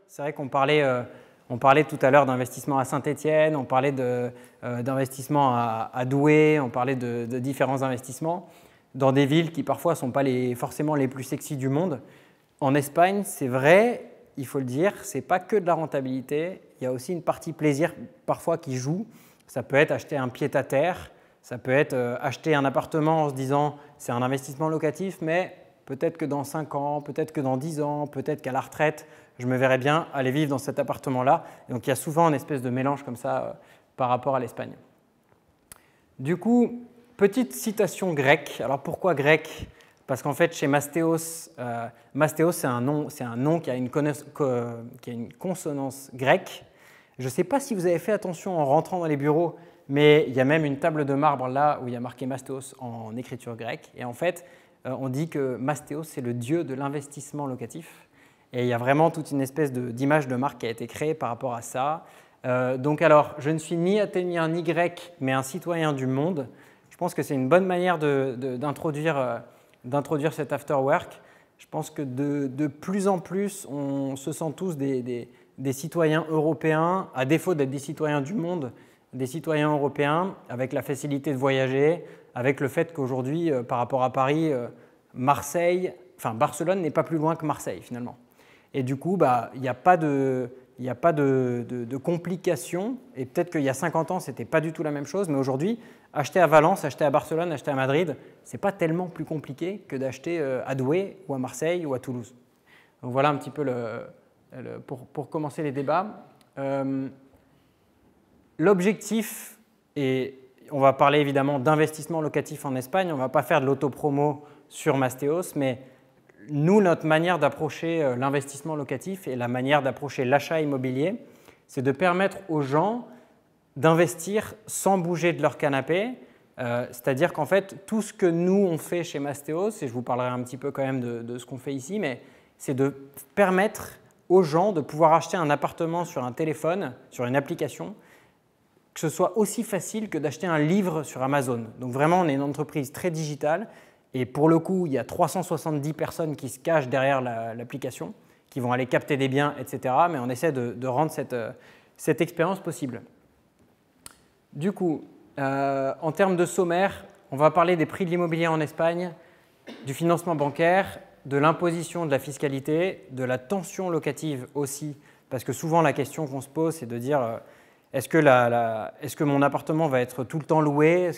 C'est vrai qu'on parlait, on parlait tout à l'heure d'investissement à Saint-Étienne, on parlait d'investissement à Douai, on parlait de différents investissements dans des villes qui parfois ne sont pas forcément les plus sexy du monde. En Espagne, c'est vrai, il faut le dire, ce n'est pas que de la rentabilité, il y a aussi une partie plaisir parfois qui joue. Ça peut être acheter un pied-à-terre, ça peut être acheter un appartement en se disant c'est un investissement locatif, mais peut-être que dans 5 ans, peut-être que dans 10 ans, peut-être qu'à la retraite, je me verrais bien aller vivre dans cet appartement-là. Donc il y a souvent une espèce de mélange comme ça par rapport à l'Espagne. Du coup, petite citation grecque. Alors pourquoi grec? Parce qu'en fait, chez Mastéos, Mastéos c'est un nom qui a une consonance grecque. Je ne sais pas si vous avez fait attention en rentrant dans les bureaux, mais il y a même une table de marbre là où il y a marqué Mastéos en écriture grecque. Et en fait, on dit que Mastéos, c'est le dieu de l'investissement locatif. Et il y a vraiment toute une espèce d'image de marque qui a été créée par rapport à ça. Donc alors, je ne suis ni athénien ni grec, mais un citoyen du monde. Je pense que c'est une bonne manière d'introduire cet after work. Je pense que de plus en plus, on se sent tous des citoyens européens, à défaut d'être des citoyens du monde, des citoyens européens, avec la facilité de voyager, avec le fait qu'aujourd'hui, par rapport à Paris, Barcelone n'est pas plus loin que Marseille finalement. Et du coup, il n'y a pas de complications. Et peut-être qu'il y a 50 ans, ce n'était pas du tout la même chose. Mais aujourd'hui, acheter à Valence, acheter à Barcelone, acheter à Madrid, ce n'est pas tellement plus compliqué que d'acheter à Douai ou à Marseille ou à Toulouse. Donc voilà un petit peu pour commencer les débats. L'objectif, et on va parler évidemment d'investissement locatif en Espagne, on ne va pas faire de l'autopromo sur Mastéos, mais nous, notre manière d'approcher l'investissement locatif et la manière d'approcher l'achat immobilier, c'est de permettre aux gens d'investir sans bouger de leur canapé. C'est-à-dire qu'en fait, tout ce que nous, on fait chez Mastéos, et je vous parlerai un petit peu quand même de ce qu'on fait ici, mais c'est de permettre aux gens de pouvoir acheter un appartement sur un téléphone, sur une application, que ce soit aussi facile que d'acheter un livre sur Amazon. Donc vraiment, on est une entreprise très digitale. Et pour le coup, il y a 370 personnes qui se cachent derrière l'application, qui vont aller capter des biens, etc. Mais on essaie de rendre cette expérience possible. Du coup, en termes de sommaire, on va parler des prix de l'immobilier en Espagne, du financement bancaire, de l'imposition de la fiscalité, de la tension locative aussi. Parce que souvent, la question qu'on se pose, c'est de dire est-ce que mon appartement va être tout le temps loué?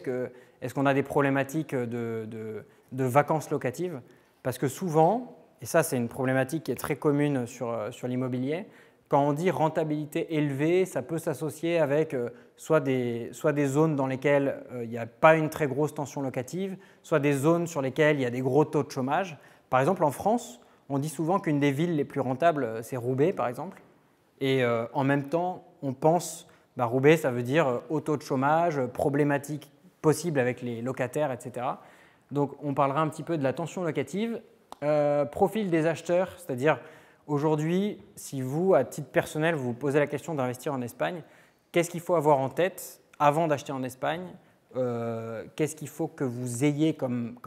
Est-ce qu'on a des problématiques de vacances locatives? Parce que souvent, et ça c'est une problématique qui est très commune sur l'immobilier, quand on dit rentabilité élevée, ça peut s'associer avec soit des zones dans lesquelles il n'y a pas une très grosse tension locative, soit des zones sur lesquelles il y a des gros taux de chômage. Par exemple, en France, on dit souvent qu'une des villes les plus rentables, c'est Roubaix, par exemple. Et en même temps, on pense, Roubaix, ça veut dire haut taux de chômage, problématique possible avec les locataires, etc. Donc, on parlera un petit peu de la tension locative. Profil des acheteurs, c'est-à-dire aujourd'hui, si vous, à titre personnel, vous vous posez la question d'investir en Espagne, qu'est-ce qu'il faut avoir en tête avant d'acheter en Espagne? Qu'est-ce qu'il faut que vous ayez comme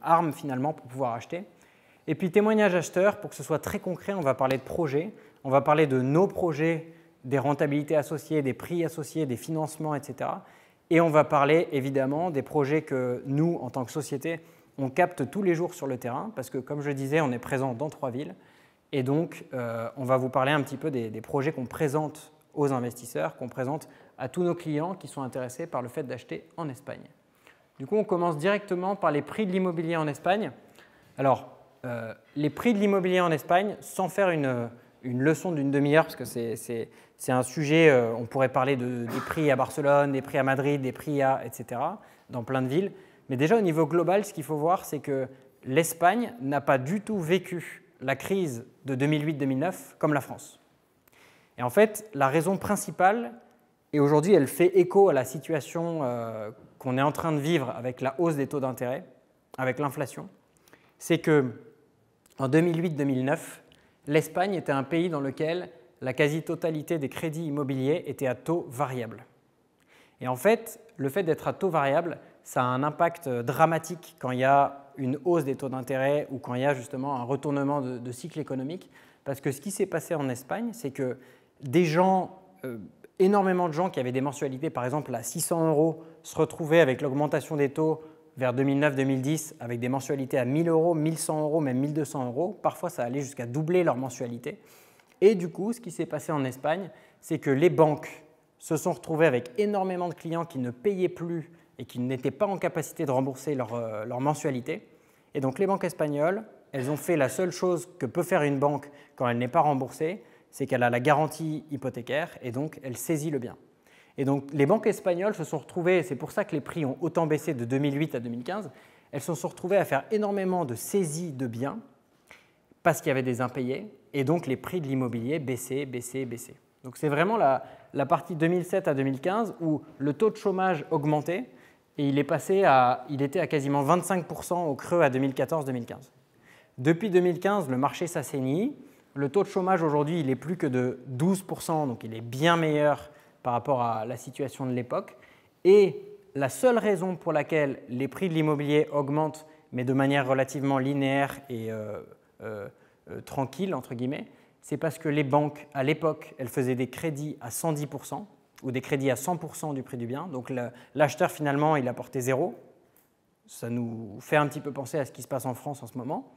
arme finalement pour pouvoir acheter? Et puis témoignage acheteur, pour que ce soit très concret, on va parler de projets, on va parler de nos projets, des rentabilités associées, des prix associés, des financements, etc. Et on va parler évidemment des projets que nous, en tant que société, on capte tous les jours sur le terrain, parce que comme je le disais, on est présent dans 3 villes. Et donc, on va vous parler un petit peu des projets qu'on présente aux investisseurs, qu'on présente à tous nos clients qui sont intéressés par le fait d'acheter en Espagne. Du coup, on commence directement par les prix de l'immobilier en Espagne. Alors, les prix de l'immobilier en Espagne, sans faire une leçon d'une demi-heure, parce que c'est un sujet, on pourrait parler des prix à Barcelone, des prix à Madrid, des prix etc., dans plein de villes. Mais déjà, au niveau global, ce qu'il faut voir, c'est que l'Espagne n'a pas du tout vécu la crise de 2008-2009 comme la France. Et en fait, la raison principale, et aujourd'hui elle fait écho à la situation qu'on est en train de vivre avec la hausse des taux d'intérêt, avec l'inflation, c'est qu'en 2008-2009, l'Espagne était un pays dans lequel la quasi-totalité des crédits immobiliers étaient à taux variable. Et en fait, le fait d'être à taux variable, ça a un impact dramatique quand il y a une hausse des taux d'intérêt ou quand il y a justement un retournement de cycle économique, Parce que ce qui s'est passé en Espagne, c'est que des gens, énormément de gens qui avaient des mensualités, par exemple à 600 €, se retrouvaient avec l'augmentation des taux vers 2009-2010 avec des mensualités à 1 000 €, 1 100 €, même 1 200 €. Parfois, ça allait jusqu'à doubler leur mensualité. Et du coup, ce qui s'est passé en Espagne, c'est que les banques se sont retrouvées avec énormément de clients qui ne payaient plus et qui n'étaient pas en capacité de rembourser leur mensualité. Et donc, les banques espagnoles, elles ont fait la seule chose que peut faire une banque quand elle n'est pas remboursée, c'est qu'elle a la garantie hypothécaire et donc elle saisit le bien. Et donc les banques espagnoles se sont retrouvées, c'est pour ça que les prix ont autant baissé de 2008 à 2015, elles se sont retrouvées à faire énormément de saisies de biens parce qu'il y avait des impayés et donc les prix de l'immobilier baissaient. Donc c'est vraiment la partie 2007 à 2015 où le taux de chômage augmentait et il était à quasiment 25% au creux à 2014-2015. Depuis 2015, le marché s'assainit. Le taux de chômage aujourd'hui, il est plus que de 12%, donc il est bien meilleur par rapport à la situation de l'époque. Et la seule raison pour laquelle les prix de l'immobilier augmentent, mais de manière relativement linéaire et tranquille, entre guillemets, c'est parce que les banques, à l'époque, elles faisaient des crédits à 110% ou des crédits à 100% du prix du bien. Donc l'acheteur, finalement, il apportait zéro. Ça nous fait un petit peu penser à ce qui se passe en France en ce moment.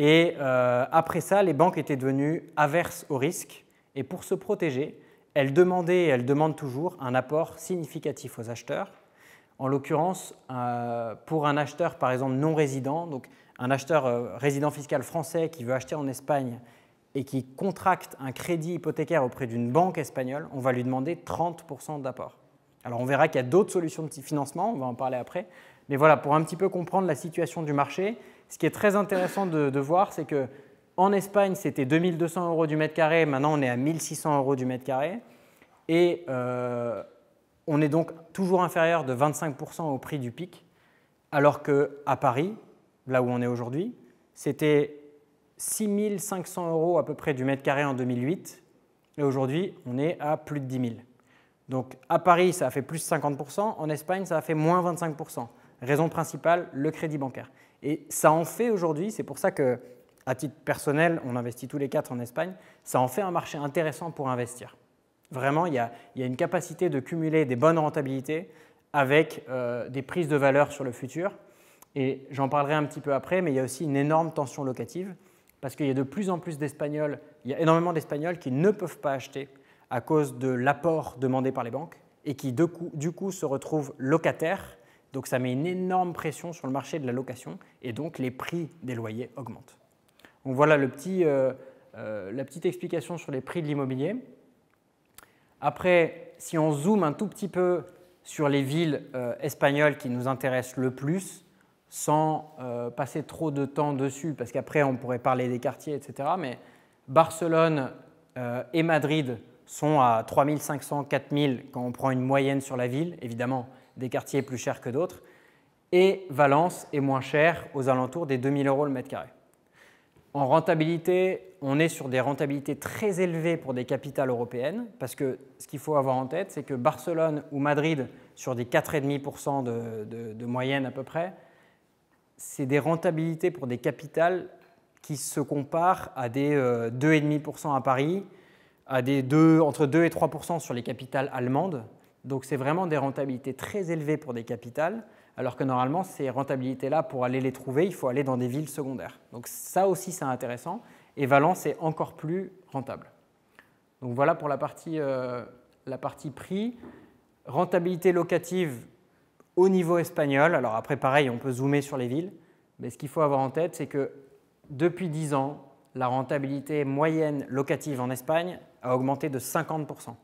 Et après ça, les banques étaient devenues averses au risque. Et pour se protéger, elles demandaient et elles demandent toujours un apport significatif aux acheteurs. En l'occurrence, pour un acheteur, par exemple, non résident, donc un acheteur résident fiscal français qui veut acheter en Espagne et qui contracte un crédit hypothécaire auprès d'une banque espagnole, on va lui demander 30% d'apport. Alors on verra qu'il y a d'autres solutions de financement, on va en parler après. Mais voilà, pour un petit peu comprendre la situation du marché, ce qui est très intéressant de voir, c'est qu'en Espagne, c'était 2 200 € du mètre carré, maintenant on est à 1 600 € du mètre carré. Et on est donc toujours inférieur de 25% au prix du pic, alors qu'à Paris, là où on est aujourd'hui, c'était 6 500 € à peu près du mètre carré en 2008, et aujourd'hui, on est à plus de 10 000. Donc à Paris, ça a fait plus 50%, en Espagne, ça a fait moins 25%. Raison principale, le crédit bancaire. Et ça en fait aujourd'hui, c'est pour ça que, à titre personnel, on investit tous les 4 en Espagne, ça en fait un marché intéressant pour investir. Vraiment, il y a une capacité de cumuler des bonnes rentabilités avec des prises de valeur sur le futur. Et j'en parlerai un petit peu après, mais il y a aussi une énorme tension locative parce qu'il y a de plus en plus d'Espagnols, il y a énormément d'Espagnols qui ne peuvent pas acheter à cause de l'apport demandé par les banques et qui, du coup, se retrouvent locataires. Donc ça met une énorme pression sur le marché de la location et donc les prix des loyers augmentent. Donc voilà la petite explication sur les prix de l'immobilier. Après, si on zoome un tout petit peu sur les villes espagnoles qui nous intéressent le plus, sans passer trop de temps dessus, parce qu'après on pourrait parler des quartiers, etc. Mais Barcelone et Madrid sont à 3 500, 4 000 quand on prend une moyenne sur la ville, évidemment des quartiers plus chers que d'autres, et Valence est moins cher, aux alentours des 2 000 € le mètre carré. En rentabilité, on est sur des rentabilités très élevées pour des capitales européennes, parce que ce qu'il faut avoir en tête, c'est que Barcelone ou Madrid, sur des 4,5% de moyenne à peu près, c'est des rentabilités pour des capitales qui se comparent à des 2,5% à Paris, à des entre 2 et 3% sur les capitales allemandes. Donc c'est vraiment des rentabilités très élevées pour des capitales, alors que normalement, ces rentabilités-là, pour aller les trouver, il faut aller dans des villes secondaires. Donc ça aussi, c'est intéressant. Et Valence est encore plus rentable. Donc voilà pour la partie prix. Rentabilité locative au niveau espagnol. Alors après, pareil, on peut zoomer sur les villes. Mais ce qu'il faut avoir en tête, c'est que depuis 10 ans, la rentabilité moyenne locative en Espagne a augmenté de 50%.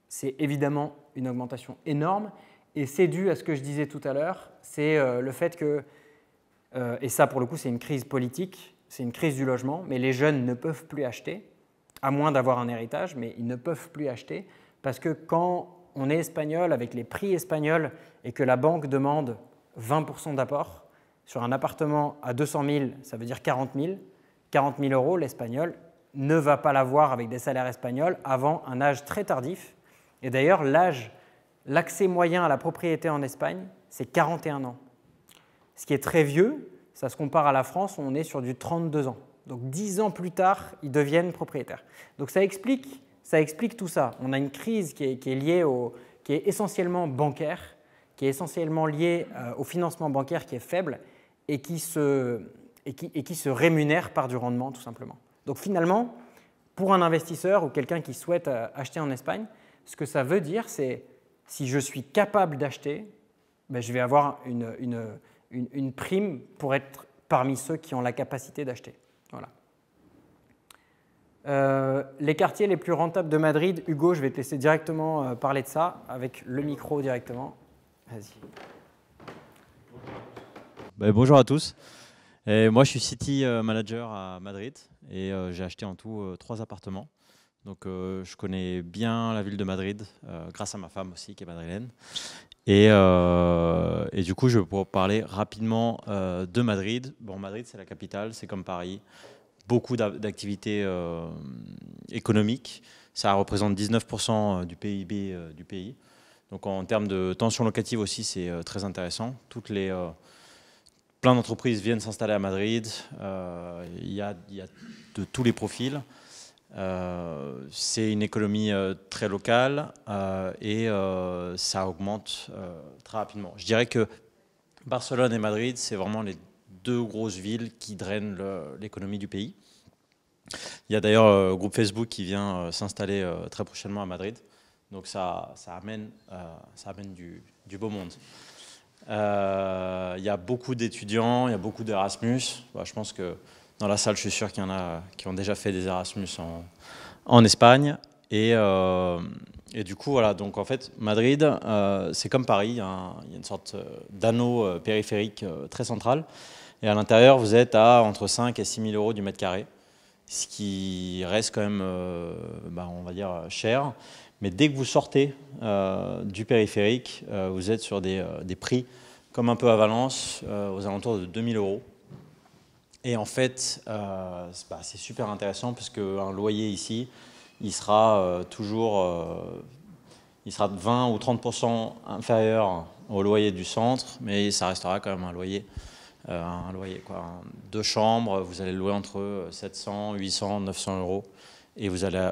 C'est évidemment une augmentation énorme. Et c'est dû à ce que je disais tout à l'heure, c'est le fait que, et ça pour le coup c'est une crise politique, c'est une crise du logement, mais les jeunes ne peuvent plus acheter, à moins d'avoir un héritage, mais ils ne peuvent plus acheter, parce que quand on est espagnol, avec les prix espagnols, et que la banque demande 20% d'apport, sur un appartement à 200 000, ça veut dire 40 000, 40 000 €, l'espagnol ne va pas l'avoir avec des salaires espagnols avant un âge très tardif. Et d'ailleurs, l'accès moyen à la propriété en Espagne, c'est 41 ans. Ce qui est très vieux, ça se compare à la France, où on est sur du 32 ans. Donc 10 ans plus tard, ils deviennent propriétaires. Donc ça explique tout ça. On a une crise qui est liée qui est essentiellement bancaire, qui est essentiellement liée au financement bancaire qui est faible et qui se rémunère par du rendement tout simplement. Donc finalement, pour un investisseur ou quelqu'un qui souhaite acheter en Espagne, ce que ça veut dire, c'est si je suis capable d'acheter, ben, je vais avoir une prime pour être parmi ceux qui ont la capacité d'acheter. Voilà. Les quartiers les plus rentables de Madrid, Hugo, je vais te laisser directement parler de ça avec le micro directement. Vas-y. Bonjour à tous. Moi, je suis City Manager à Madrid et j'ai acheté en tout 3 appartements. Donc, je connais bien la ville de Madrid grâce à ma femme aussi qui est madrilène. Et du coup, je vais pouvoir parler rapidement de Madrid. Bon, Madrid, c'est la capitale, c'est comme Paris. Beaucoup d'activités économiques. Ça représente 19% du PIB du pays. Donc, en termes de tension locative aussi, c'est très intéressant. Plein d'entreprises viennent s'installer à Madrid. Il y a de tous les profils. C'est une économie très locale et ça augmente très rapidement. Je dirais que Barcelone et Madrid, c'est vraiment les 2 grosses villes qui drainent l'économie du pays. Il y a d'ailleurs un groupe Facebook qui vient s'installer très prochainement à Madrid. Donc ça amène du beau monde. Il y a beaucoup d'étudiants, il y a beaucoup d'Erasmus. Je pense que dans la salle, je suis sûr qu'il y en a qui ont déjà fait des Erasmus en Espagne. Et du coup, voilà. Donc en fait, Madrid, c'est comme Paris. Il y a une sorte d'anneau périphérique très central. Et à l'intérieur, vous êtes à entre 5 et 6 000 euros du mètre carré. Ce qui reste quand même, on va dire, cher. Mais dès que vous sortez du périphérique, vous êtes sur des prix, comme un peu à Valence, aux alentours de 2 000 euros. Et en fait, c'est super intéressant parce qu'un loyer ici, il sera il sera de 20 ou 30% inférieur au loyer du centre, mais ça restera quand même un loyer. 2 chambres, vous allez louer entre 700, 800, 900 euros et vous allez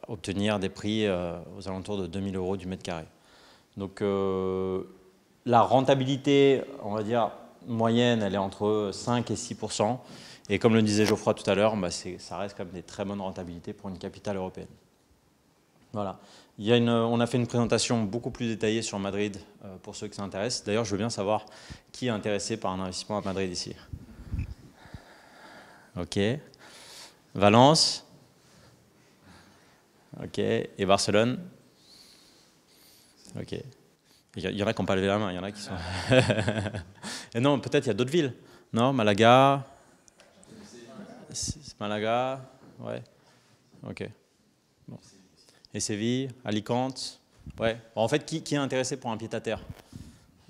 obtenir des prix aux alentours de 2 000 euros du mètre carré. Donc la rentabilité, on va dire, moyenne, elle est entre 5 et 6%. Et comme le disait Geoffroy tout à l'heure, ça reste quand même des très bonnes rentabilités pour une capitale européenne. Voilà. On a fait une présentation beaucoup plus détaillée sur Madrid pour ceux qui s'intéressent. D'ailleurs, je veux bien savoir qui est intéressé par un investissement à Madrid ici. Ok. Valence. Ok. Et Barcelone. Ok. Il y en a qui n'ont pas levé la main, il y en a qui sont... Et non, peut-être il y a d'autres villes. Non, Malaga. Malaga. Ouais. Ok. Bon. Et Séville, Alicante. Ouais. Bon, en fait, qui est intéressé pour un pied-à-terre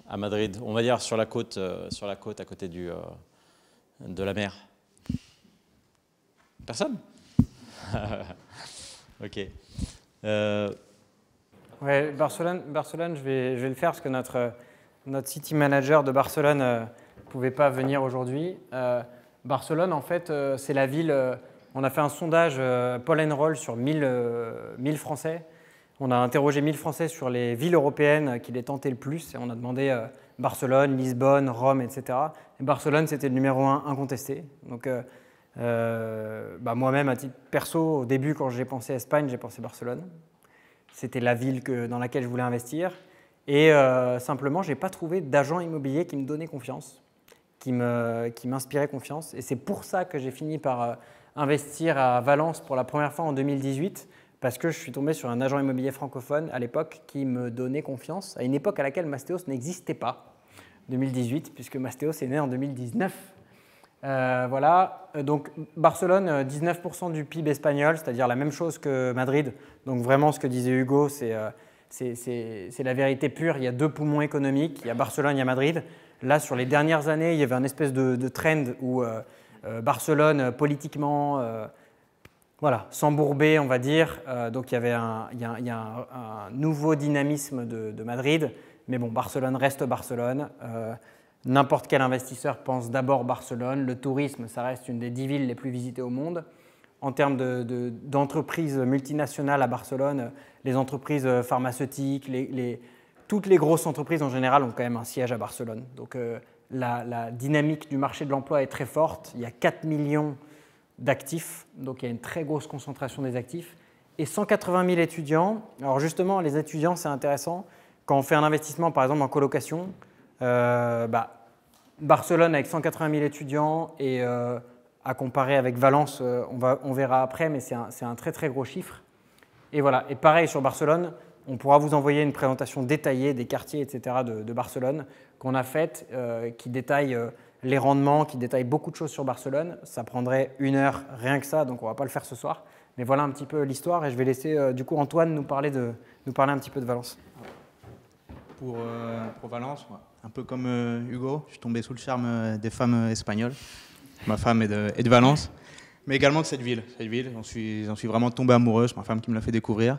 à Madrid? On va dire sur la côte à côté de la mer. Personne? Ok. Ouais, Barcelone, je vais le faire parce que notre city manager de Barcelone ne pouvait pas venir aujourd'hui. Barcelone, en fait, c'est la ville. On a fait un sondage Poll & Roll sur 1000 Français. On a interrogé 1000 Français sur les villes européennes qui les tentaient le plus. Et on a demandé Barcelone, Lisbonne, Rome, etc. Et Barcelone, c'était le numéro 1 incontesté. Donc, moi-même, à titre perso, au début, quand j'ai pensé à Espagne, j'ai pensé Barcelone. C'était la ville dans laquelle je voulais investir. Et simplement, je n'ai pas trouvé d'agent immobilier qui me donnait confiance, qui m'inspirait confiance. Et c'est pour ça que j'ai fini par investir à Valence pour la première fois en 2018, parce que je suis tombé sur un agent immobilier francophone à l'époque qui me donnait confiance, à une époque à laquelle Mastéos n'existait pas, 2018, puisque Mastéos est né en 2019. Voilà, donc Barcelone, 19% du PIB espagnol, c'est-à-dire la même chose que Madrid. Donc vraiment ce que disait Hugo, c'est la vérité pure. Il y a 2 poumons économiques, il y a Barcelone, il y a Madrid. Là, sur les dernières années, il y avait un espèce de trend où Barcelone, politiquement, s'embourbait, on va dire. Donc il y a un nouveau dynamisme de Madrid. Mais bon, Barcelone reste Barcelone. n'importe quel investisseur pense d'abord Barcelone. Le tourisme, ça reste une des 10 villes les plus visitées au monde. En termes d'entreprises multinationales à Barcelone, les entreprises pharmaceutiques, toutes les grosses entreprises en général ont quand même un siège à Barcelone. Donc la dynamique du marché de l'emploi est très forte. Il y a 4 millions d'actifs, donc il y a une très grosse concentration des actifs. Et 180 000 étudiants. Alors justement, les étudiants, c'est intéressant. Quand on fait un investissement, par exemple, en colocation, Barcelone avec 180 000 étudiants et à comparer avec Valence, on verra après, mais c'est un très très gros chiffre. Et voilà. Et pareil sur Barcelone, on pourra vous envoyer une présentation détaillée des quartiers, etc. de Barcelone qu'on a faite, qui détaille les rendements, qui détaille beaucoup de choses sur Barcelone. Ça prendrait 1 heure rien que ça, donc on ne va pas le faire ce soir. Mais voilà un petit peu l'histoire et je vais laisser du coup Antoine nous parler un petit peu de Valence. Pour Valence, un peu comme Hugo, je suis tombé sous le charme des femmes espagnoles. Ma femme est de Valence, mais également de cette ville. J'en suis vraiment tombé amoureux, c'est ma femme qui me l'a fait découvrir.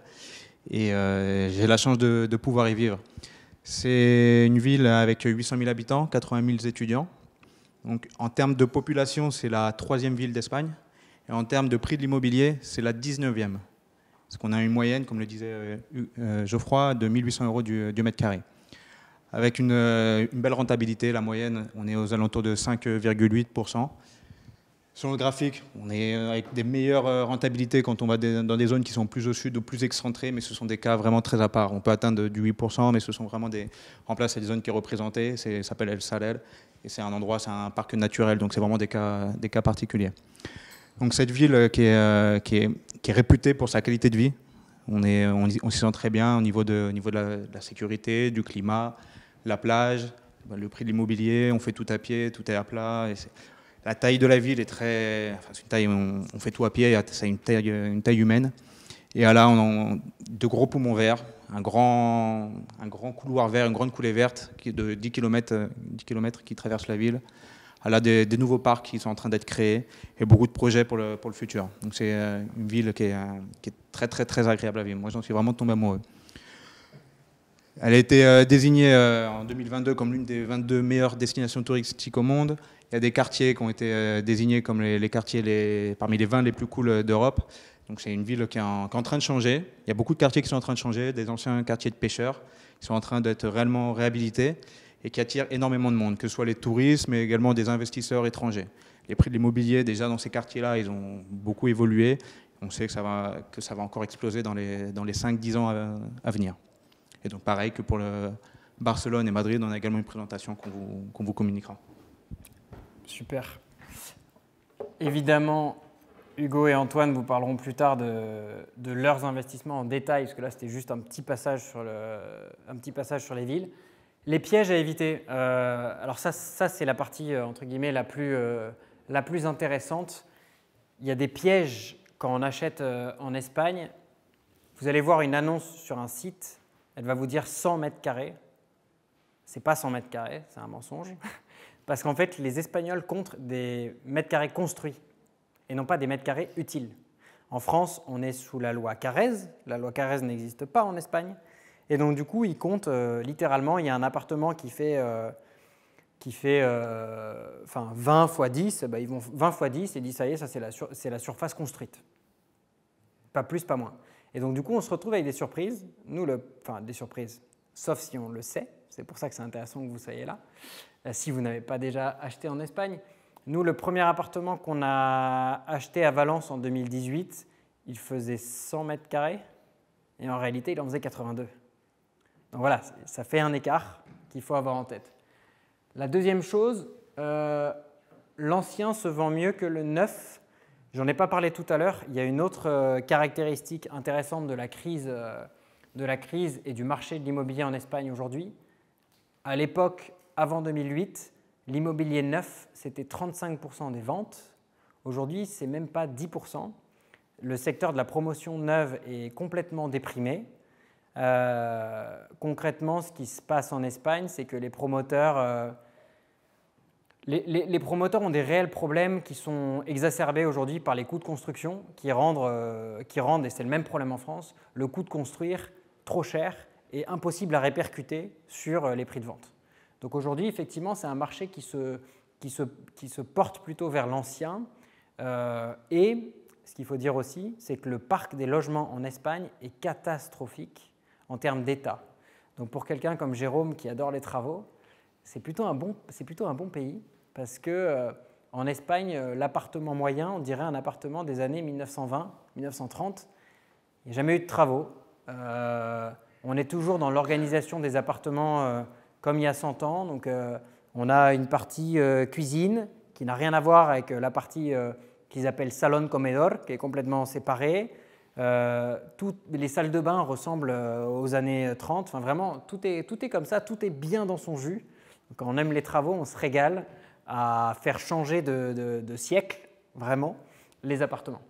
Et j'ai la chance de pouvoir y vivre. C'est une ville avec 800 000 habitants, 80 000 étudiants. Donc, en termes de population, c'est la 3e ville d'Espagne. Et en termes de prix de l'immobilier, c'est la 19e. Parce qu'on a une moyenne, comme le disait Geoffroy, de 1 800 € du mètre carré. Avec une belle rentabilité, la moyenne, on est aux alentours de 5,8%. Sur le graphique, on est avec des meilleures rentabilités quand on va dans des zones qui sont plus au sud ou plus excentrées, mais ce sont des cas vraiment très à part. On peut atteindre du 8%, mais ce sont vraiment en place, c'est des zones qui sont représentées, ça s'appelle El Salel, et c'est un endroit, c'est un parc naturel, donc c'est vraiment des cas particuliers. Donc cette ville qui est réputée pour sa qualité de vie, on s'y sent très bien au niveau de la sécurité, du climat, la plage, le prix de l'immobilier, on fait tout à pied, tout est à plat. La taille de la ville est très... Enfin, c'est une taille, on fait tout à pied, c'est une taille humaine. Et là, on a de gros poumons verts, un grand couloir vert, une grande coulée verte qui est de 10 km qui traverse la ville. Elle a des nouveaux parcs qui sont en train d'être créés et beaucoup de projets pour le futur. Donc c'est une ville qui est très, très, très agréable à vivre. Moi, j'en suis vraiment tombé amoureux. Elle a été désignée en 2022 comme l'une des 22 meilleures destinations touristiques au monde. Il y a des quartiers qui ont été désignés comme les quartiers parmi les 20 les plus cool d'Europe. Donc c'est une ville qui est en train de changer. Il y a beaucoup de quartiers qui sont en train de changer, des anciens quartiers de pêcheurs qui sont en train d'être réellement réhabilités et qui attirent énormément de monde, que ce soit les touristes, mais également des investisseurs étrangers. Les prix de l'immobilier, déjà dans ces quartiers-là, ils ont beaucoup évolué. On sait que ça va encore exploser dans les 5-10 ans à venir. Et donc pareil que pour Barcelone et Madrid, on a également une présentation qu'on vous communiquera. Super. Évidemment, Hugo et Antoine vous parleront plus tard de leurs investissements en détail, parce que là c'était juste un petit passage sur les villes. Les pièges à éviter. Alors ça c'est la partie entre guillemets la plus intéressante. Il y a des pièges quand on achète en Espagne. Vous allez voir une annonce sur un site, elle va vous dire 100 mètres carrés. C'est pas 100 mètres carrés, c'est un mensonge. Parce qu'en fait, les Espagnols comptent des mètres carrés construits et non pas des mètres carrés utiles. En France, on est sous la loi Carrez. La loi Carrez n'existe pas en Espagne. Et donc, du coup, ils comptent littéralement, il y a un appartement qui fait 20 x 10, ils vont 20 x 10 et disent ça y est, ça c'est la surface construite. Pas plus, pas moins. Et donc, du coup, on se retrouve avec des surprises. Des surprises, sauf si on le sait. C'est pour ça que c'est intéressant que vous soyez là. Si vous n'avez pas déjà acheté en Espagne. Nous, le premier appartement qu'on a acheté à Valence en 2018, il faisait 100 mètres carrés et en réalité, il en faisait 82. Donc voilà, ça fait un écart qu'il faut avoir en tête. La deuxième chose, l'ancien se vend mieux que le neuf. J'en ai pas parlé tout à l'heure. Il y a une autre caractéristique intéressante de la crise et du marché de l'immobilier en Espagne aujourd'hui. À l'époque, avant 2008, l'immobilier neuf, c'était 35% des ventes. Aujourd'hui, ce n'est même pas 10%. Le secteur de la promotion neuve est complètement déprimé. Concrètement, ce qui se passe en Espagne, c'est que les promoteurs ont des réels problèmes qui sont exacerbés aujourd'hui par les coûts de construction qui rendent, et c'est le même problème en France, le coût de construire trop cher et impossible à répercuter sur les prix de vente. Donc aujourd'hui, effectivement, c'est un marché qui se porte plutôt vers l'ancien. Et ce qu'il faut dire aussi, c'est que le parc des logements en Espagne est catastrophique en termes d'état. Donc pour quelqu'un comme Jérôme qui adore les travaux, c'est plutôt un bon pays parce que en Espagne, l'appartement moyen, on dirait un appartement des années 1920, 1930. Il n'y a jamais eu de travaux. On est toujours dans l'organisation des appartements comme il y a 100 ans. Donc on a une partie cuisine qui n'a rien à voir avec la partie qu'ils appellent salon comedor, qui est complètement séparée. Toutes les salles de bain ressemblent aux années 30. Enfin, vraiment, tout est comme ça, tout est bien dans son jus. Donc, quand on aime les travaux, on se régale à faire changer de siècle, vraiment, les appartements.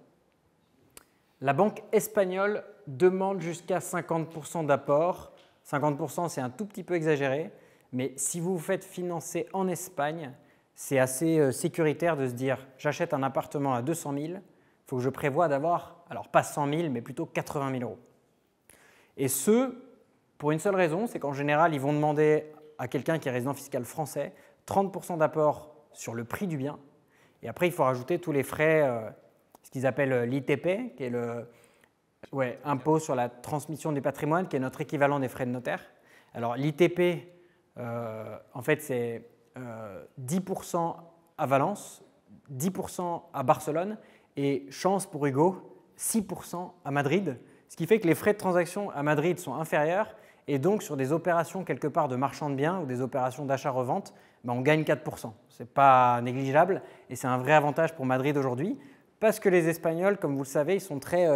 La banque espagnole demande jusqu'à 50% d'apport. 50%, c'est un tout petit peu exagéré, mais si vous vous faites financer en Espagne, c'est assez sécuritaire de se dire « j'achète un appartement à 200 000 », il faut que je prévoie d'avoir, alors pas 100 000, mais plutôt 80 000 euros. Et ce, pour une seule raison, c'est qu'en général, ils vont demander à quelqu'un qui est résident fiscal français 30% d'apport sur le prix du bien. Et après, il faut rajouter tous les frais, ce qu'ils appellent l'ITP, qui est le impôt sur la transmission du patrimoine, qui est notre équivalent des frais de notaire. Alors l'ITP, en fait, c'est 10% à Valence, 10% à Barcelone et, chance pour Hugo, 6% à Madrid, ce qui fait que les frais de transaction à Madrid sont inférieurs et donc sur des opérations quelque part de marchand de biens ou des opérations d'achat-revente, on gagne 4%. Ce n'est pas négligeable et c'est un vrai avantage pour Madrid aujourd'hui parce que les Espagnols, comme vous le savez, ils sont très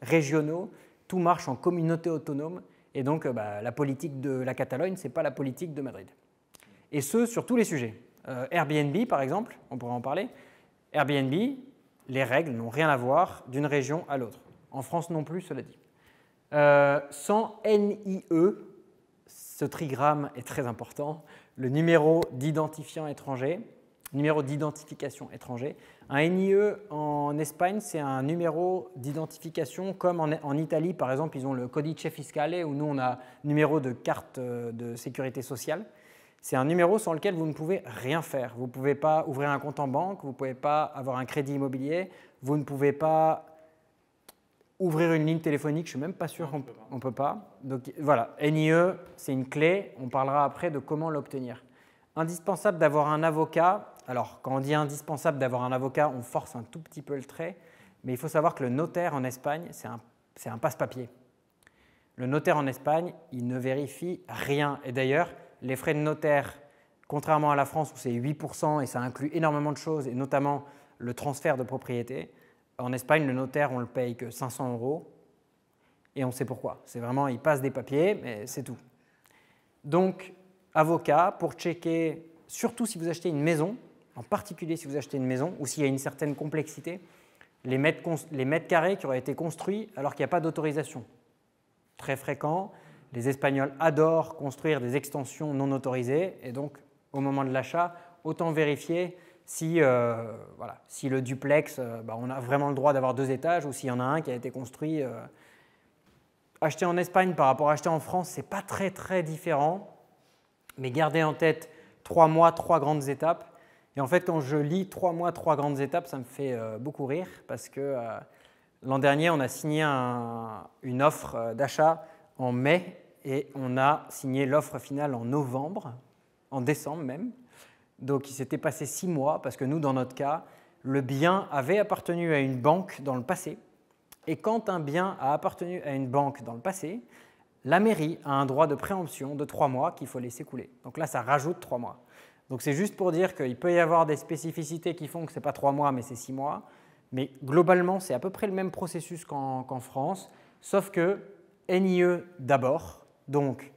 régionaux, tout marche en communauté autonome et donc la politique de la Catalogne, ce n'est pas la politique de Madrid. Et ce, sur tous les sujets. Airbnb, par exemple, on pourrait en parler. Airbnb, les règles n'ont rien à voir d'une région à l'autre. En France non plus, cela dit. Sans NIE, ce trigramme est très important, le numéro d'identifiant étranger, numéro d'identification étranger. Un NIE en Espagne, c'est un numéro d'identification comme en Italie, par exemple, ils ont le codice fiscale, où nous, on a numéro de carte de sécurité sociale. C'est un numéro sans lequel vous ne pouvez rien faire. Vous ne pouvez pas ouvrir un compte en banque, vous ne pouvez pas avoir un crédit immobilier, vous ne pouvez pas ouvrir une ligne téléphonique, je ne suis même pas sûr qu'on ne peut pas. Donc voilà, NIE, c'est une clé, on parlera après de comment l'obtenir. Indispensable d'avoir un avocat. Alors, quand on dit indispensable d'avoir un avocat, on force un tout petit peu le trait, mais il faut savoir que le notaire en Espagne, c'est un passe-papier. Le notaire en Espagne, il ne vérifie rien. Et d'ailleurs, les frais de notaire, contrairement à la France où c'est 8% et ça inclut énormément de choses, et notamment le transfert de propriété, en Espagne, le notaire, on ne le paye que 500 € et on sait pourquoi. C'est vraiment, il passe des papiers, mais c'est tout. Donc, avocat, pour checker, surtout si vous achetez une maison, en particulier si vous achetez une maison ou s'il y a une certaine complexité, les mètres carrés qui auraient été construits alors qu'il n'y a pas d'autorisation. Très fréquent. Les Espagnols adorent construire des extensions non autorisées et donc, au moment de l'achat, autant vérifier si le duplex, on a vraiment le droit d'avoir 2 étages ou s'il y en a un qui a été construit. Acheter en Espagne par rapport à acheter en France, ce n'est pas très, très différent, mais gardez en tête 3 mois, 3 grandes étapes. Et en fait, quand je lis 3 mois, 3 grandes étapes, ça me fait beaucoup rire parce que l'an dernier, on a signé une offre d'achat en mai et on a signé l'offre finale en novembre, en décembre même. Donc il s'était passé 6 mois parce que nous, dans notre cas, le bien avait appartenu à une banque dans le passé. Et quand un bien a appartenu à une banque dans le passé, la mairie a un droit de préemption de 3 mois qu'il faut laisser couler. Donc là, ça rajoute 3 mois. Donc c'est juste pour dire qu'il peut y avoir des spécificités qui font que ce n'est pas 3 mois, mais c'est 6 mois. Mais globalement, c'est à peu près le même processus qu'en France, sauf que NIE d'abord. Donc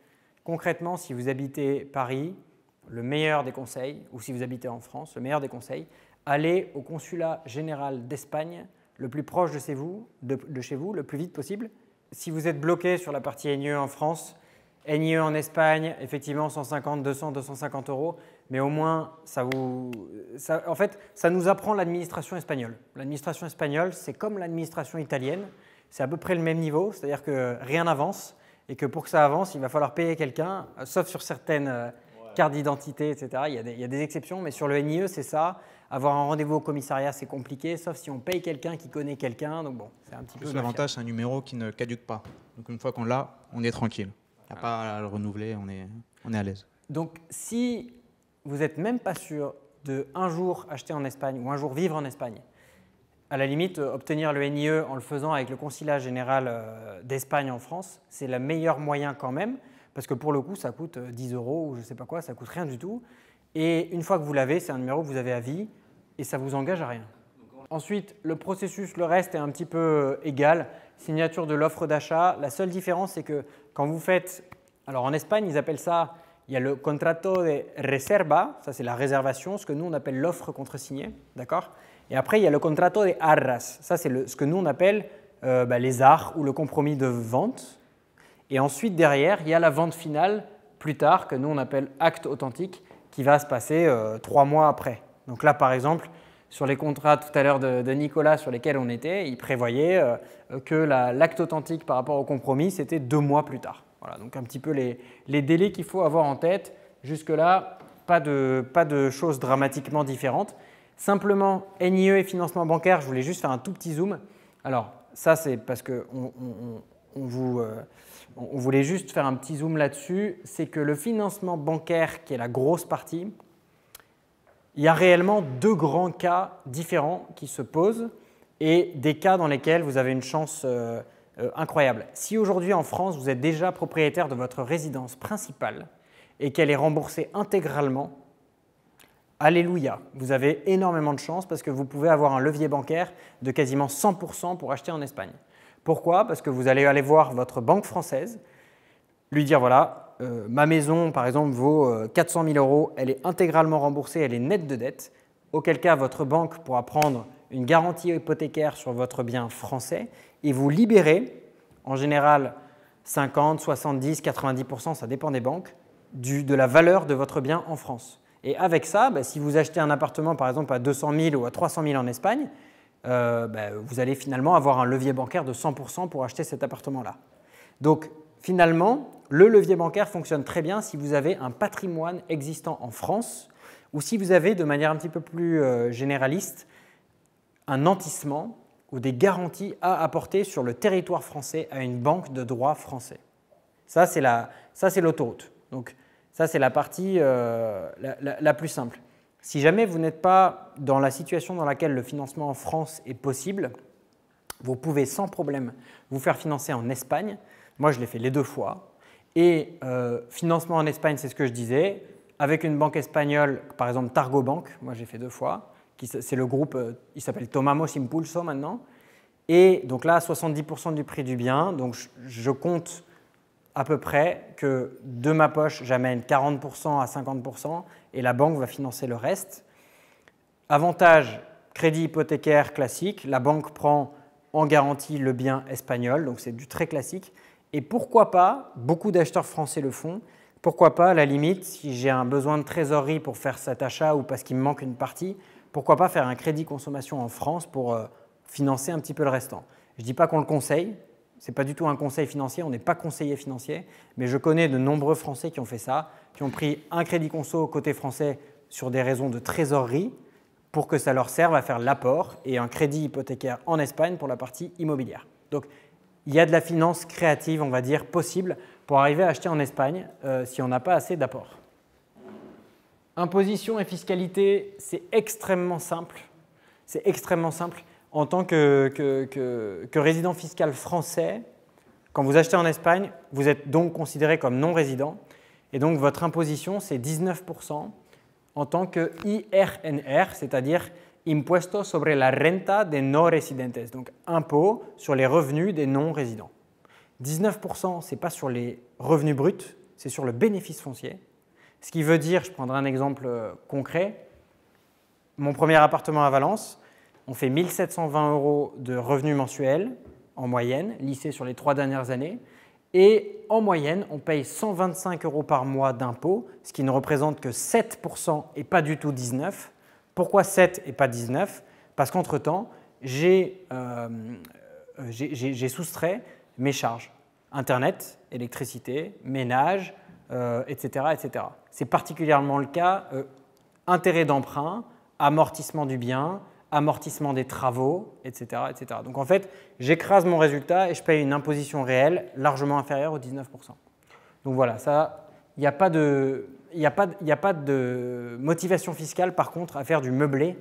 concrètement, si vous habitez Paris, le meilleur des conseils, ou si vous habitez en France, le meilleur des conseils, allez au consulat général d'Espagne le plus proche de chez vous, le plus vite possible. Si vous êtes bloqué sur la partie NIE en France, NIE en Espagne, effectivement 150, 200, 250 €, mais au moins ça nous apprend l'administration espagnole. L'administration espagnole, c'est comme l'administration italienne, c'est à peu près le même niveau, c'est-à-dire que rien n'avance et que pour que ça avance, il va falloir payer quelqu'un, sauf sur certaines carte d'identité, etc. Il y a des exceptions, mais sur le NIE, c'est ça. Avoir un rendez-vous au commissariat, c'est compliqué, sauf si on paye quelqu'un qui connaît quelqu'un. Donc bon, c'est un petit peu. L'avantage, c'est un numéro qui ne caduque pas. Donc une fois qu'on l'a, on est tranquille. Il n'y a pas à le renouveler, on est à l'aise. Donc si vous n'êtes même pas sûr de un jour acheter en Espagne ou un jour vivre en Espagne, à la limite, obtenir le NIE en le faisant avec le consulat général d'Espagne en France, c'est le meilleur moyen quand même, parce que pour le coup, ça coûte 10 € ou je ne sais pas quoi, ça ne coûte rien du tout. Et une fois que vous l'avez, c'est un numéro que vous avez à vie et ça ne vous engage à rien. Ensuite, le processus, le reste est un petit peu égal. Signature de l'offre d'achat. La seule différence, c'est que quand vous faites… Alors en Espagne, ils appellent ça… Il y a le contrato de reserva, ça c'est la réservation, ce que nous on appelle l'offre contresignée, d'accord? Et après, il y a le contrato de arras, ça c'est ce que nous on appelle les arts ou le compromis de vente. Et ensuite, derrière, il y a la vente finale, plus tard, que nous on appelle acte authentique, qui va se passer 3 mois après. Donc là, par exemple, sur les contrats tout à l'heure de Nicolas sur lesquels on était, il prévoyait que l'acte authentique par rapport au compromis, c'était 2 mois plus tard. Voilà, donc un petit peu les délais qu'il faut avoir en tête. Jusque-là, pas de choses dramatiquement différentes. Simplement, NIE et financement bancaire, je voulais juste faire un tout petit zoom. Alors, ça, c'est parce qu'on voulait juste faire un petit zoom là-dessus. C'est que le financement bancaire, qui est la grosse partie, il y a réellement 2 grands cas différents qui se posent et des cas dans lesquels vous avez une chance incroyable. Si aujourd'hui en France, vous êtes déjà propriétaire de votre résidence principale et qu'elle est remboursée intégralement, alléluia, vous avez énormément de chance parce que vous pouvez avoir un levier bancaire de quasiment 100% pour acheter en Espagne. Pourquoi? Parce que vous allez aller voir votre banque française, lui dire voilà, ma maison par exemple vaut 400 000 €, elle est intégralement remboursée, elle est nette de dette, auquel cas votre banque pourra prendre une garantie hypothécaire sur votre bien français et vous libérer, en général 50, 70, 90%, ça dépend des banques, de la valeur de votre bien en France. Et avec ça, si vous achetez un appartement par exemple à 200 000 ou à 300 000 en Espagne, vous allez finalement avoir un levier bancaire de 100% pour acheter cet appartement-là. Donc finalement, le levier bancaire fonctionne très bien si vous avez un patrimoine existant en France ou si vous avez, de manière un petit peu plus généraliste, un nantissement ou des garanties à apporter sur le territoire français à une banque de droit français. Ça, c'est l'autoroute. Donc, ça, c'est la partie la plus simple. Si jamais vous n'êtes pas dans la situation dans laquelle le financement en France est possible, vous pouvez sans problème vous faire financer en Espagne. Moi, je l'ai fait les 2 fois. Et financement en Espagne, c'est ce que je disais, avec une banque espagnole, par exemple Targo Bank, moi j'ai fait 2 fois. C'est le groupe, il s'appelle Tomamos Impulso maintenant. Et donc là, 70% du prix du bien. Donc je compte à peu près que de ma poche, j'amène 40% à 50% et la banque va financer le reste. Avantage, crédit hypothécaire classique. La banque prend en garantie le bien espagnol, donc c'est du très classique. Et pourquoi pas, beaucoup d'acheteurs français le font, pourquoi pas, à la limite, si j'ai un besoin de trésorerie pour faire cet achat ou parce qu'il me manque une partie, pourquoi pas faire un crédit consommation en France pour financer un petit peu le restant. Je ne dis pas qu'on le conseille, ce n'est pas du tout un conseil financier, on n'est pas conseiller financier, mais je connais de nombreux Français qui ont fait ça, qui ont pris un crédit conso côté français sur des raisons de trésorerie pour que ça leur serve à faire l'apport et un crédit hypothécaire en Espagne pour la partie immobilière. Donc, il y a de la finance créative, on va dire, possible pour arriver à acheter en Espagne si on n'a pas assez d'apport. Imposition et fiscalité, c'est extrêmement simple. C'est extrêmement simple. En tant que résident fiscal français, quand vous achetez en Espagne, vous êtes donc considéré comme non-résident. Et donc, votre imposition, c'est 19% en tant que IRNR, c'est-à-dire Impuesto sobre la renta de no residentes, donc impôt sur les revenus des non-résidents. 19%, ce n'est pas sur les revenus bruts, c'est sur le bénéfice foncier. Ce qui veut dire, je prendrai un exemple concret, mon premier appartement à Valence, on fait 1 720 € de revenus mensuels en moyenne, lissés sur les 3 dernières années. Et en moyenne, on paye 125 € par mois d'impôts, ce qui ne représente que 7% et pas du tout 19%. Pourquoi 7 et pas 19? Parce qu'entre-temps, j'ai soustrait mes charges. Internet, électricité, ménage, etc., etc. C'est particulièrement le cas intérêt d'emprunt, amortissement du bien, amortissement des travaux, etc., etc. Donc en fait, j'écrase mon résultat et je paye une imposition réelle largement inférieure aux 19%. Donc voilà, ça, il n'y a pas de motivation fiscale par contre à faire du meublé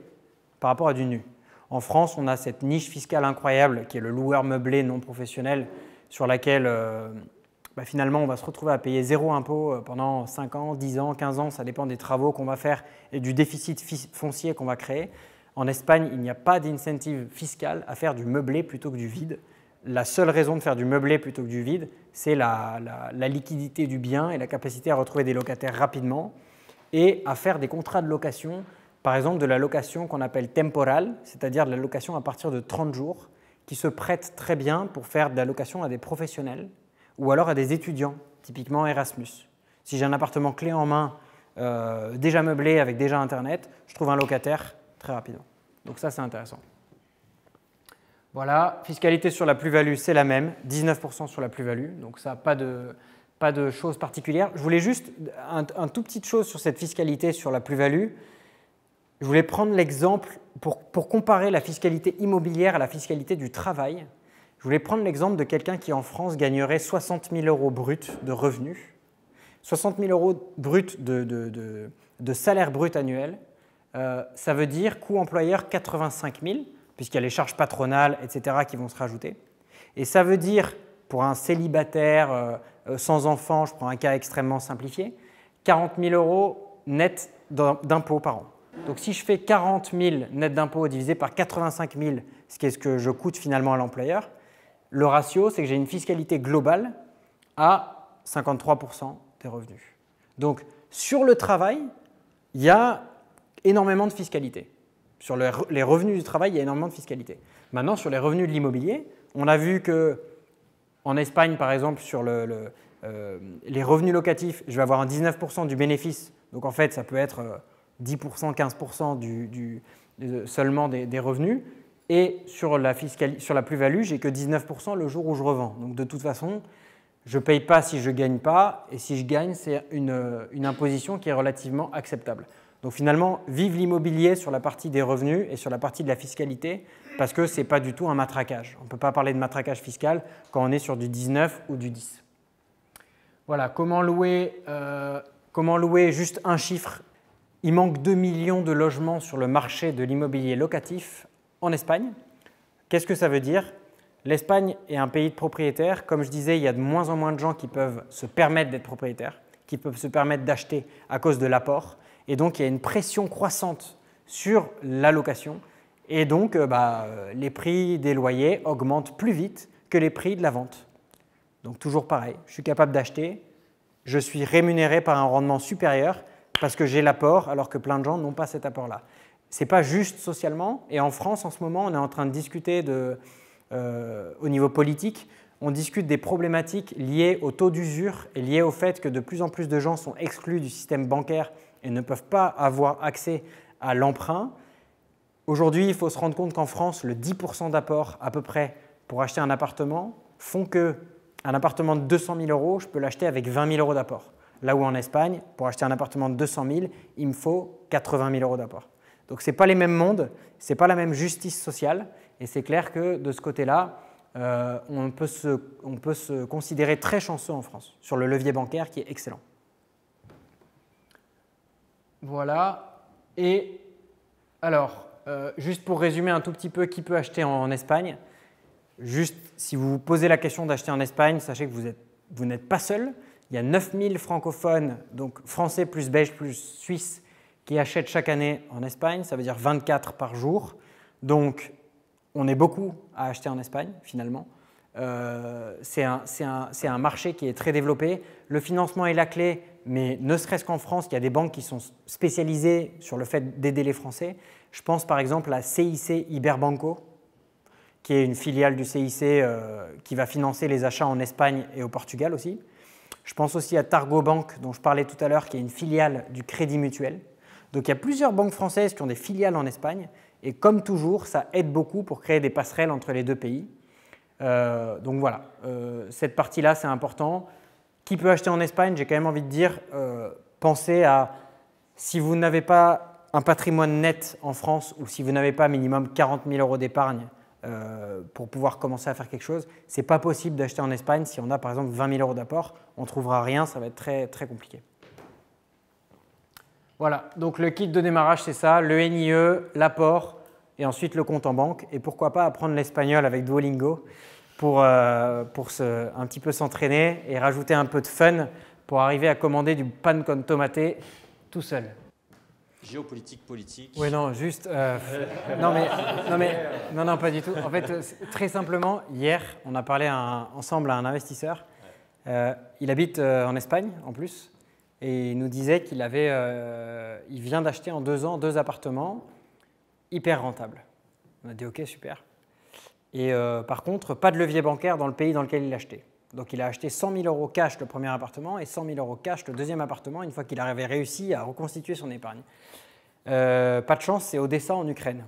par rapport à du nu. En France, on a cette niche fiscale incroyable qui est le loueur meublé non professionnel sur laquelle finalement on va se retrouver à payer 0 impôt pendant 5 ans, 10 ans, 15 ans, ça dépend des travaux qu'on va faire et du déficit foncier qu'on va créer. En Espagne, il n'y a pas d'incentive fiscal à faire du meublé plutôt que du vide. La seule raison de faire du meublé plutôt que du vide, c'est la liquidité du bien et la capacité à retrouver des locataires rapidement et à faire des contrats de location, par exemple de la location qu'on appelle temporale, c'est-à-dire de la location à partir de 30 jours, qui se prête très bien pour faire de la location à des professionnels ou alors à des étudiants, typiquement Erasmus. Si j'ai un appartement clé en main, déjà meublé avec déjà Internet, je trouve un locataire très rapidement. Donc ça, c'est intéressant. Voilà, fiscalité sur la plus-value, c'est la même, 19% sur la plus-value, donc ça, pas de choses particulières. Je voulais juste un tout petite chose sur cette fiscalité sur la plus-value. Je voulais prendre l'exemple, pour comparer la fiscalité immobilière à la fiscalité du travail, je voulais prendre l'exemple de quelqu'un qui en France gagnerait 60 000 € bruts de revenus, 60 000 € bruts de salaire brut annuel, ça veut dire coût employeur 85 000, puisqu'il y a les charges patronales, etc., qui vont se rajouter. Et ça veut dire, pour un célibataire sans enfant, je prends un cas extrêmement simplifié, 40 000 € net d'impôts par an. Donc si je fais 40 000 net d'impôts divisé par 85 000, ce qui est ce que je coûte finalement à l'employeur, le ratio, c'est que j'ai une fiscalité globale à 53% des revenus. Donc sur le travail, il y a énormément de fiscalité. Sur les revenus du travail, il y a énormément de fiscalité. Maintenant, sur les revenus de l'immobilier, on a vu qu'en Espagne, par exemple, sur les revenus locatifs, je vais avoir un 19% du bénéfice. Donc en fait, ça peut être 10%, 15% seulement des revenus. Et sur la plus-value, j'ai que 19% le jour où je revends. Donc de toute façon, je ne paye pas si je ne gagne pas. Et si je gagne, c'est une imposition qui est relativement acceptable. Donc finalement, vive l'immobilier sur la partie des revenus et sur la partie de la fiscalité, parce que ce n'est pas du tout un matraquage. On ne peut pas parler de matraquage fiscal quand on est sur du 19 ou du 10. Voilà, comment louer juste un chiffre. Il manque 2 millions de logements sur le marché de l'immobilier locatif en Espagne. Qu'est-ce que ça veut dire? L'Espagne est un pays de propriétaires. Comme je disais, il y a de moins en moins de gens qui peuvent se permettre d'être propriétaires, qui peuvent se permettre d'acheter à cause de l'apport. Et donc, il y a une pression croissante sur la location. Et donc, les prix des loyers augmentent plus vite que les prix de la vente. Donc, toujours pareil, je suis capable d'acheter, je suis rémunéré par un rendement supérieur parce que j'ai l'apport, alors que plein de gens n'ont pas cet apport-là. Ce n'est pas juste socialement. Et en France, en ce moment, on est en train de discuter au niveau politique, on discute des problématiques liées au taux d'usure et liées au fait que de plus en plus de gens sont exclus du système bancaire et ne peuvent pas avoir accès à l'emprunt. Aujourd'hui, il faut se rendre compte qu'en France, le 10% d'apport à peu près pour acheter un appartement font qu'un appartement de 200 000 €, je peux l'acheter avec 20 000 € d'apport. Là où en Espagne, pour acheter un appartement de 200 000, il me faut 80 000 € d'apport. Donc ce n'est pas les mêmes mondes, ce n'est pas la même justice sociale. Et c'est clair que de ce côté-là, on peut se considérer très chanceux en France sur le levier bancaire qui est excellent. Voilà. Et alors, juste pour résumer un tout petit peu qui peut acheter en Espagne, juste si vous vous posez la question d'acheter en Espagne, sachez que vous n'êtes pas seul. Il y a 9000 francophones, donc français plus belges plus suisses, qui achètent chaque année en Espagne. Ça veut dire 24 par jour. Donc, on est beaucoup à acheter en Espagne, finalement. C'est un marché qui est très développé. Le financement est la clé, mais ne serait-ce qu'en France, il y a des banques qui sont spécialisées sur le fait d'aider les Français. Je pense par exemple à CIC Iberbanco, qui est une filiale du CIC qui va financer les achats en Espagne et au Portugal aussi. Je pense aussi à Targobank, dont je parlais tout à l'heure, qui est une filiale du Crédit Mutuel. Donc il y a plusieurs banques françaises qui ont des filiales en Espagne. Et comme toujours, ça aide beaucoup pour créer des passerelles entre les deux pays. Donc voilà, cette partie-là, c'est important. qui peut acheter en Espagne? J'ai quand même envie de dire, pensez à, si vous n'avez pas un patrimoine net en France ou si vous n'avez pas minimum 40 000 € d'épargne pour pouvoir commencer à faire quelque chose, ce n'est pas possible d'acheter en Espagne. Si on a par exemple 20 000 € d'apport, on ne trouvera rien, ça va être très, très compliqué. Voilà, donc le kit de démarrage, c'est ça, le NIE, l'apport et ensuite le compte en banque. Et pourquoi pas apprendre l'espagnol avec Duolingo pour un petit peu s'entraîner et rajouter un peu de fun pour arriver à commander du pan con tomate tout seul. Géopolitique, politique. Oui, non, juste… non, pas du tout. En fait, très simplement, hier, on a parlé ensemble à un investisseur. Il habite en Espagne, en plus. Et il nous disait qu'il il vient d'acheter en 2 ans 2 appartements hyper rentables. On a dit OK, super. Et par contre, pas de levier bancaire dans le pays dans lequel il l'a acheté. Donc il a acheté 100 000 € cash le premier appartement et 100 000 € cash le deuxième appartement une fois qu'il avait réussi à reconstituer son épargne. Pas de chance, c'est Odessa en Ukraine.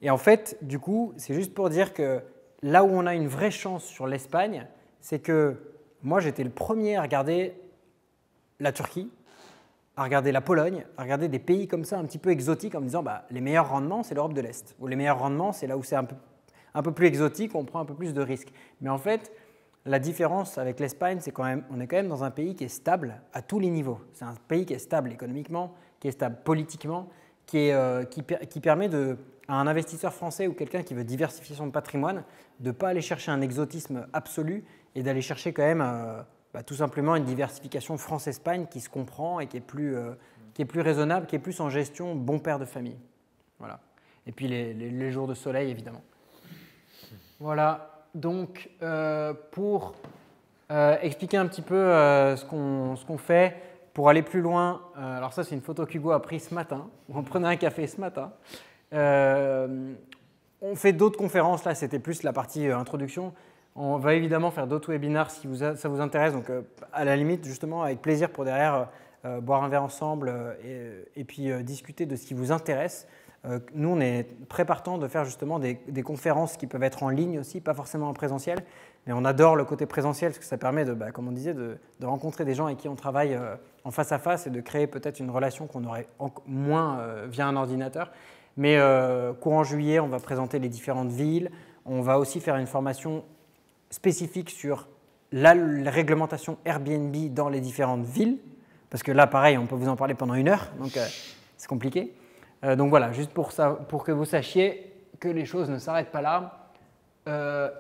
Et en fait, du coup, c'est juste pour dire que là où on a une vraie chance sur l'Espagne, c'est que moi j'étais le premier à regarder la Turquie, à regarder la Pologne, à regarder des pays comme ça un petit peu exotiques en me disant les meilleurs rendements c'est l'Europe de l'Est, ou les meilleurs rendements c'est là où c'est un peu plus exotique, où on prend un peu plus de risques. Mais en fait, la différence avec l'Espagne, c'est qu'on est quand même dans un pays qui est stable à tous les niveaux. C'est un pays qui est stable économiquement, qui est stable politiquement, qui permet à un investisseur français ou quelqu'un qui veut diversifier son patrimoine de ne pas aller chercher un exotisme absolu et d'aller chercher quand même tout simplement une diversification France-Espagne qui se comprend et qui est plus raisonnable, qui est plus en gestion bon père de famille. Voilà. Et puis les jours de soleil, évidemment. Voilà. Donc, pour expliquer un petit peu ce qu'on fait, pour aller plus loin, alors ça c'est une photo qu'Hugo a prise ce matin, où on prenait un café ce matin. On fait d'autres conférences, là c'était plus la partie introduction. On va évidemment faire d'autres webinaires si ça vous intéresse, donc à la limite justement avec plaisir pour derrière boire un verre ensemble et puis discuter de ce qui vous intéresse. Nous on est très partants de faire justement des conférences qui peuvent être en ligne aussi, pas forcément en présentiel, mais on adore le côté présentiel parce que ça permet comme on disait, de rencontrer des gens avec qui on travaille en face à face et de créer peut-être une relation qu'on aurait moins via un ordinateur. Mais courant juillet, on va présenter les différentes villes, on va aussi faire une formation spécifique sur la réglementation Airbnb dans les différentes villes, parce que là, pareil, on peut vous en parler pendant 1 heure, donc c'est compliqué. Donc voilà, juste pour que vous sachiez que les choses ne s'arrêtent pas là.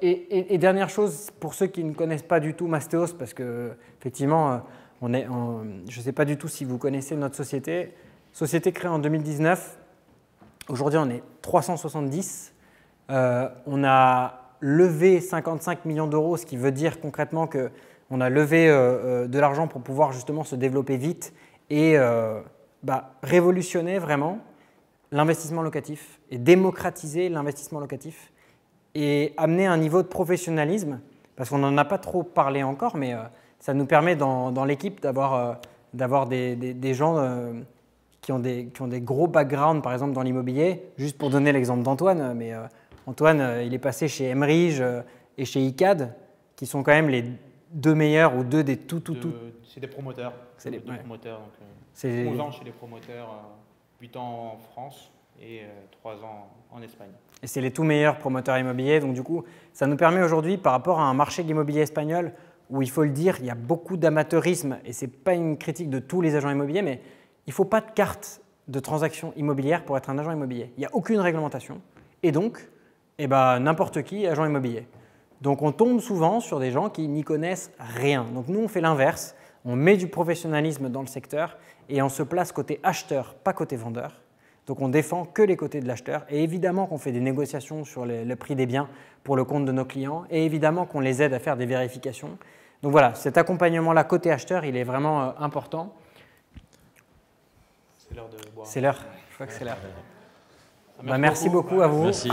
Et dernière chose, pour ceux qui ne connaissent pas du tout Mastéos, parce que effectivement, je ne sais pas du tout si vous connaissez notre société. Société créée en 2019. Aujourd'hui, on est 370. On a levé 55 millions d'euros, ce qui veut dire concrètement qu'on a levé de l'argent pour pouvoir justement se développer vite et révolutionner vraiment l'investissement locatif et démocratiser l'investissement locatif et amener un niveau de professionnalisme, parce qu'on n'en a pas trop parlé encore, mais ça nous permet dans l'équipe d'avoir des gens qui ont des gros backgrounds, par exemple dans l'immobilier. Juste pour donner l'exemple d'Antoine, mais Antoine, il est passé chez Emerige et chez ICAD, qui sont quand même les 2 meilleurs ou 2 des tout. C'est des promoteurs. C'est des promoteurs. Donc, 11 ans chez les promoteurs, 8 ans en France et 3 ans en Espagne. Et c'est les tout meilleurs promoteurs immobiliers. Donc du coup, ça nous permet aujourd'hui, par rapport à un marché de l'immobilier espagnol, où il faut le dire, il y a beaucoup d'amateurisme, et ce n'est pas une critique de tous les agents immobiliers, mais il ne faut pas de carte de transaction immobilière pour être un agent immobilier. Il n'y a aucune réglementation. Et donc, n'importe qui est agent immobilier. Donc on tombe souvent sur des gens qui n'y connaissent rien. Donc nous, on fait l'inverse. On met du professionnalisme dans le secteur et on se place côté acheteur, pas côté vendeur. Donc on défend que les côtés de l'acheteur. Et évidemment qu'on fait des négociations sur le prix des biens pour le compte de nos clients. Et évidemment qu'on les aide à faire des vérifications. Donc voilà, cet accompagnement-là côté acheteur, il est vraiment important. C'est l'heure de boire. C'est l'heure, je crois que c'est l'heure. Merci beaucoup à vous. Merci.